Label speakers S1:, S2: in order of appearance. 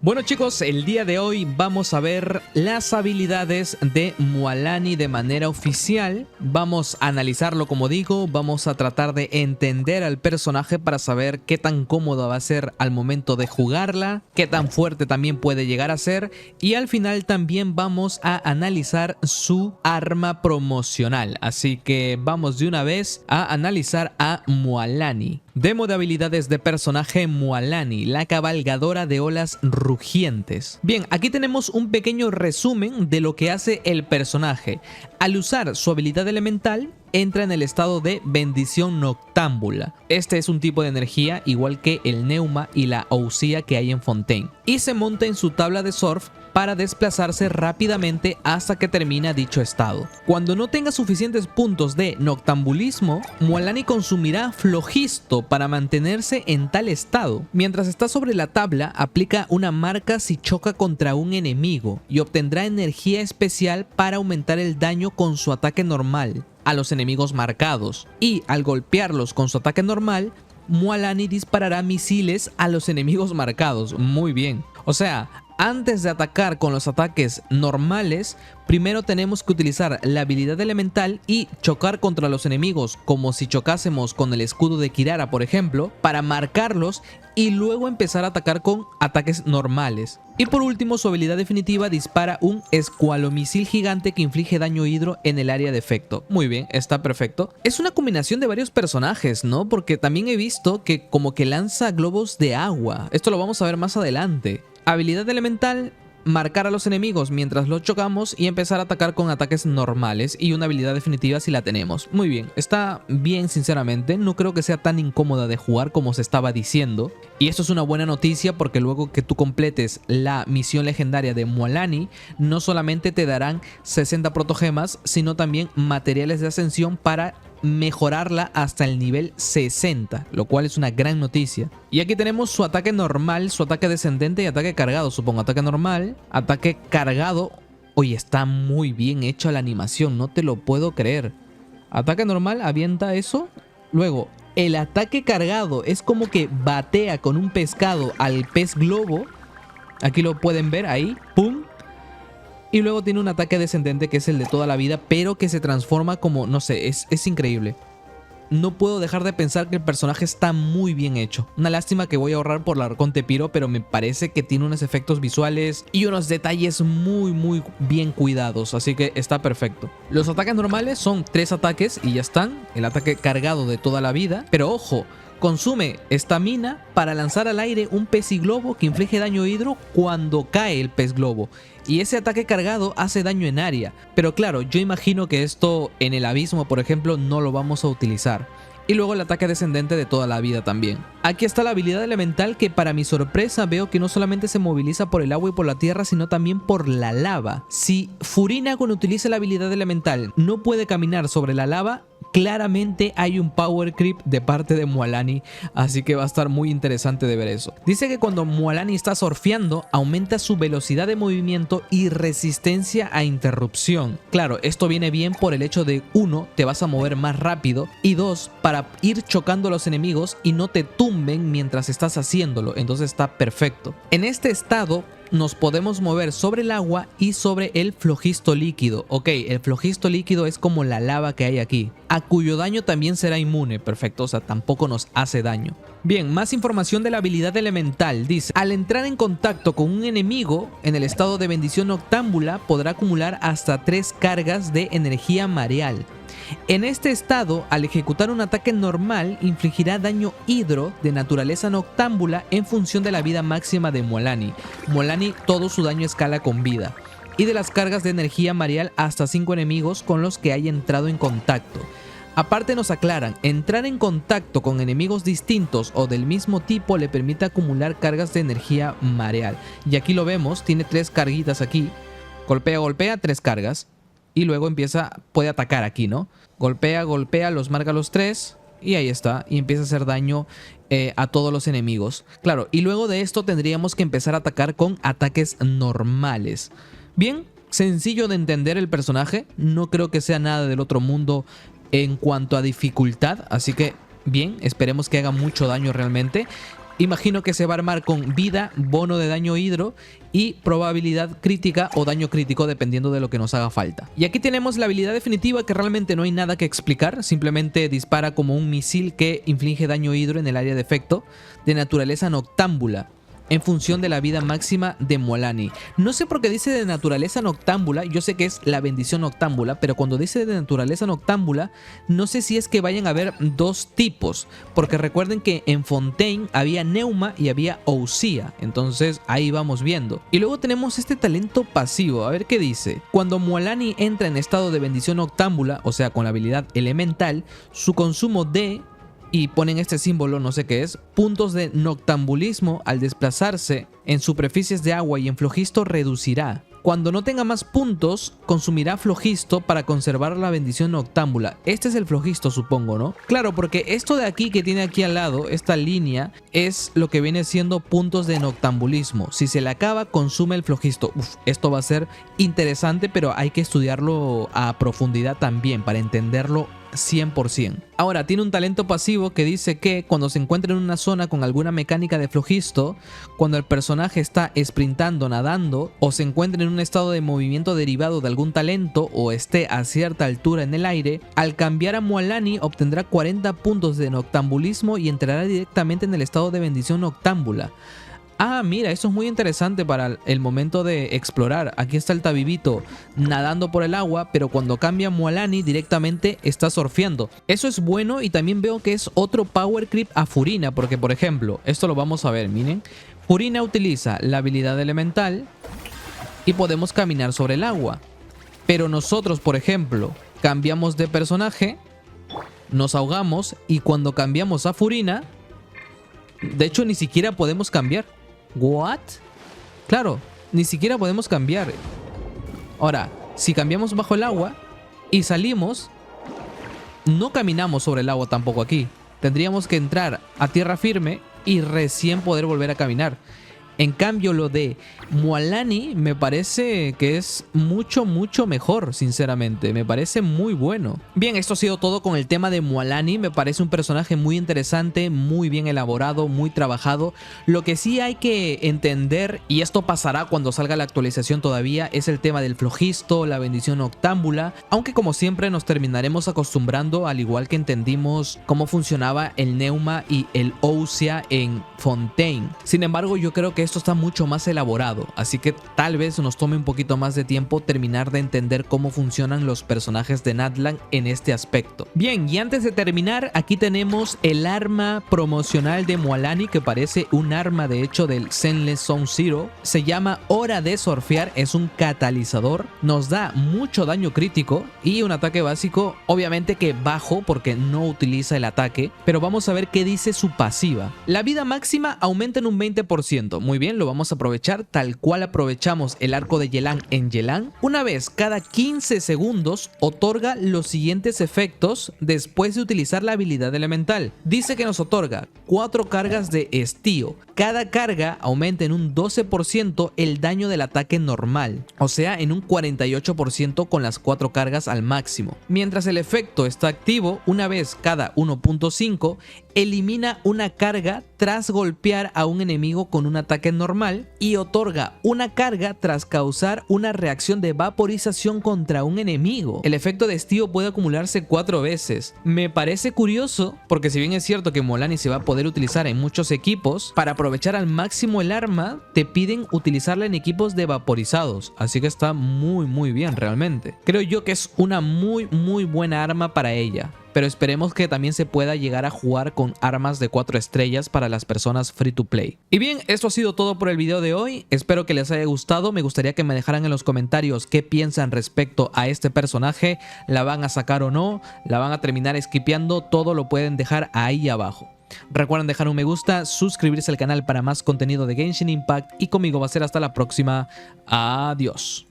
S1: Bueno chicos, el día de hoy vamos a ver las habilidades de Mualani de manera oficial. Vamos a analizarlo como digo, vamos a tratar de entender al personaje para saber qué tan cómoda va a ser al momento de jugarla, qué tan fuerte también puede llegar a ser y al final también vamos a analizar su arma promocional. Así que vamos de una vez a analizar a Mualani. Demo de habilidades de personaje Mualani, la cabalgadora de olas rugientes. Bien, aquí tenemos un pequeño resumen de lo que hace el personaje. Al usar su habilidad elemental, entra en el estado de bendición noctámbula. Este es un tipo de energía igual que el Neuma y la Ousia que hay en Fontaine. Y se monta en su tabla de surf para desplazarse rápidamente hasta que termina dicho estado. Cuando no tenga suficientes puntos de noctambulismo, Mualani consumirá Flogisto para mantenerse en tal estado. Mientras está sobre la tabla, aplica una marca si choca contra un enemigo y obtendrá energía especial para aumentar el daño con su ataque normal a los enemigos marcados. Y al golpearlos con su ataque normal, Mualani disparará misiles a los enemigos marcados. Muy bien. O sea, antes de atacar con los ataques normales, primero tenemos que utilizar la habilidad elemental y chocar contra los enemigos como si chocásemos con el escudo de Kirara, por ejemplo, para marcarlos y luego empezar a atacar con ataques normales. Y por último, su habilidad definitiva dispara un escualomisil gigante que inflige daño hidro en el área de efecto. Muy bien, está perfecto. Es una combinación de varios personajes, ¿no? Porque también he visto que como que lanza globos de agua. Esto lo vamos a ver más adelante. Habilidad elemental, marcar a los enemigos mientras los chocamos y empezar a atacar con ataques normales y una habilidad definitiva si la tenemos. Muy bien, está bien sinceramente, no creo que sea tan incómoda de jugar como se estaba diciendo. Y esto es una buena noticia porque luego que tú completes la misión legendaria de Mualani, no solamente te darán 60 protogemas, sino también materiales de ascensión para mejorarla hasta el nivel 60, lo cual es una gran noticia. Y aquí tenemos su ataque normal, su ataque descendente y ataque cargado. Supongo ataque normal, ataque cargado. Oye, está muy bien hecha la animación, no te lo puedo creer. Ataque normal, avienta eso. Luego, el ataque cargado es como que batea con un pescado al pez globo. Aquí lo pueden ver, ahí, ¡pum! Y luego tiene un ataque descendente que es el de toda la vida, pero que se transforma como, no sé, es increíble. No puedo dejar de pensar que el personaje está muy bien hecho. Una lástima que voy a ahorrar por la Arconte Piro, pero me parece que tiene unos efectos visuales y unos detalles muy bien cuidados, así que está perfecto. Los ataques normales son 3 ataques y ya están. El ataque cargado de toda la vida, pero ojo, consume estamina para lanzar al aire un pez y globo que inflige daño hidro cuando cae el pez globo. Y ese ataque cargado hace daño en área. Pero claro, yo imagino que esto en el abismo, por ejemplo, no lo vamos a utilizar. Y luego el ataque descendente de toda la vida también. Aquí está la habilidad elemental que para mi sorpresa veo que no solamente se moviliza por el agua y por la tierra, sino también por la lava. Si Furina cuando utiliza la habilidad elemental no puede caminar sobre la lava, claramente hay un power creep de parte de Mualani, así que va a estar muy interesante de ver eso. Dice que cuando Mualani está surfeando, aumenta su velocidad de movimiento y resistencia a interrupción. Claro, esto viene bien por el hecho de 1, te vas a mover más rápido y 2, para ir chocando a los enemigos y no te tumben mientras estás haciéndolo, entonces está perfecto. En este estado nos podemos mover sobre el agua y sobre el flogisto líquido. Ok, el flogisto líquido es como la lava que hay aquí, a cuyo daño también será inmune. Perfecto, o sea, tampoco nos hace daño. Bien, más información de la habilidad elemental. Dice, al entrar en contacto con un enemigo en el estado de bendición noctámbula, podrá acumular hasta 3 cargas de energía mareal. En este estado, al ejecutar un ataque normal, infligirá daño hidro de naturaleza noctámbula en función de la vida máxima de Mualani. Mualani todo su daño escala con vida. Y de las cargas de energía mareal hasta 5 enemigos con los que haya entrado en contacto. Aparte nos aclaran, entrar en contacto con enemigos distintos o del mismo tipo le permite acumular cargas de energía mareal. Y aquí lo vemos, tiene 3 carguitas aquí. Golpea, 3 cargas. Y luego puede atacar aquí, ¿no? Golpea, los marca los 3 y ahí está. Y empieza a hacer daño a todos los enemigos. Claro, y luego de esto tendríamos que empezar a atacar con ataques normales. Bien, sencillo de entender el personaje. No creo que sea nada del otro mundo en cuanto a dificultad. Así que, bien, esperemos que haga mucho daño realmente. imagino que se va a armar con vida, bono de daño hidro y probabilidad crítica o daño crítico dependiendo de lo que nos haga falta. Y aquí tenemos la habilidad definitiva, que realmente no hay nada que explicar, simplemente dispara como un misil que inflige daño hidro en el área de efecto, de naturaleza noctámbula, en función de la vida máxima de Mualani. No sé por qué dice de naturaleza noctámbula, yo sé que es la bendición noctámbula, pero cuando dice de naturaleza noctámbula, no sé si es que vayan a haber dos tipos, porque recuerden que en Fontaine había Neuma y había Ousia, entonces ahí vamos viendo. Y luego tenemos este talento pasivo, a ver qué dice. Cuando Mualani entra en estado de bendición noctámbula, o sea con la habilidad elemental, su consumo de, y ponen este símbolo, no sé qué es, puntos de noctambulismo al desplazarse en superficies de agua y en flojisto reducirá. Cuando no tenga más puntos, consumirá flojisto para conservar la bendición noctámbula. Este es el flojisto, supongo, ¿no? Claro, porque esto de aquí que tiene aquí al lado, esta línea, es lo que viene siendo puntos de noctambulismo. Si se le acaba, consume el flojisto. Esto va a ser interesante, pero hay que estudiarlo a profundidad también para entenderlo 100%. Ahora, tiene un talento pasivo que dice que cuando se encuentra en una zona con alguna mecánica de flojisto, cuando el personaje está sprintando, nadando, o se encuentra en un estado de movimiento derivado de algún talento, o esté a cierta altura en el aire, al cambiar a Mualani obtendrá 40 puntos de noctambulismo y entrará directamente en el estado de bendición noctámbula. Ah, mira, eso es muy interesante para el momento de explorar. Aquí está el Tabibito nadando por el agua, pero cuando cambia Mualani directamente está surfeando. Eso es bueno, y también veo que es otro power creep a Furina, porque por ejemplo, esto lo vamos a ver, miren. Furina utiliza la habilidad elemental y podemos caminar sobre el agua. Pero nosotros, por ejemplo, cambiamos de personaje, nos ahogamos, y cuando cambiamos a Furina, de hecho ni siquiera podemos cambiar. ¿What? Claro, ni siquiera podemos cambiar. Ahora, si cambiamos bajo el agua y salimos, no caminamos sobre el agua tampoco aquí. Tendríamos que entrar a tierra firme y recién poder volver a caminar. En cambio, lo de Mualani me parece que es mucho mejor, sinceramente. Me parece muy bueno. Bien, esto ha sido todo con el tema de Mualani. Me parece un personaje muy interesante, muy bien elaborado, muy trabajado. Lo que sí hay que entender, y esto pasará cuando salga la actualización todavía, es el tema del flojisto, la bendición noctámbula. Aunque como siempre nos terminaremos acostumbrando, al igual que entendimos cómo funcionaba el Neuma y el Ousia en Fontaine. Sin embargo, yo creo que esto está mucho más elaborado, así que tal vez nos tome un poquito más de tiempo terminar de entender cómo funcionan los personajes de Natlan en este aspecto. Bien, y antes de terminar, aquí tenemos el arma promocional de Mualani, que parece un arma de hecho del Zenless Zone Zero. Se llama Hora de Surfear, es un catalizador, nos da mucho daño crítico y un ataque básico, obviamente que bajo porque no utiliza el ataque, pero vamos a ver qué dice su pasiva. La vida máxima aumenta en un 20%, muy bien, lo vamos a aprovechar tal cual aprovechamos el arco de Yelan en Yelan. Una vez cada 15 segundos otorga los siguientes efectos después de utilizar la habilidad elemental. Dice que nos otorga 4 cargas de estío. Cada carga aumenta en un 12% el daño del ataque normal, o sea en un 48% con las 4 cargas al máximo. Mientras el efecto está activo, una vez cada 1.5 elimina una carga tras golpear a un enemigo con un ataque normal y otorga una carga tras causar una reacción de vaporización contra un enemigo. El efecto de estío puede acumularse 4 veces. Me parece curioso porque si bien es cierto que Mualani se va a poder utilizar en muchos equipos, para aprovechar al máximo el arma te piden utilizarla en equipos de vaporizados, así que está muy bien realmente. Creo yo que es una muy buena arma para ella, pero esperemos que también se pueda llegar a jugar con armas de 4 estrellas para las personas free to play. Y bien, esto ha sido todo por el video de hoy, espero que les haya gustado. Me gustaría que me dejaran en los comentarios qué piensan respecto a este personaje, la van a sacar o no, la van a terminar skipeando, todo lo pueden dejar ahí abajo. Recuerden dejar un me gusta, suscribirse al canal para más contenido de Genshin Impact y conmigo va a ser hasta la próxima. Adiós.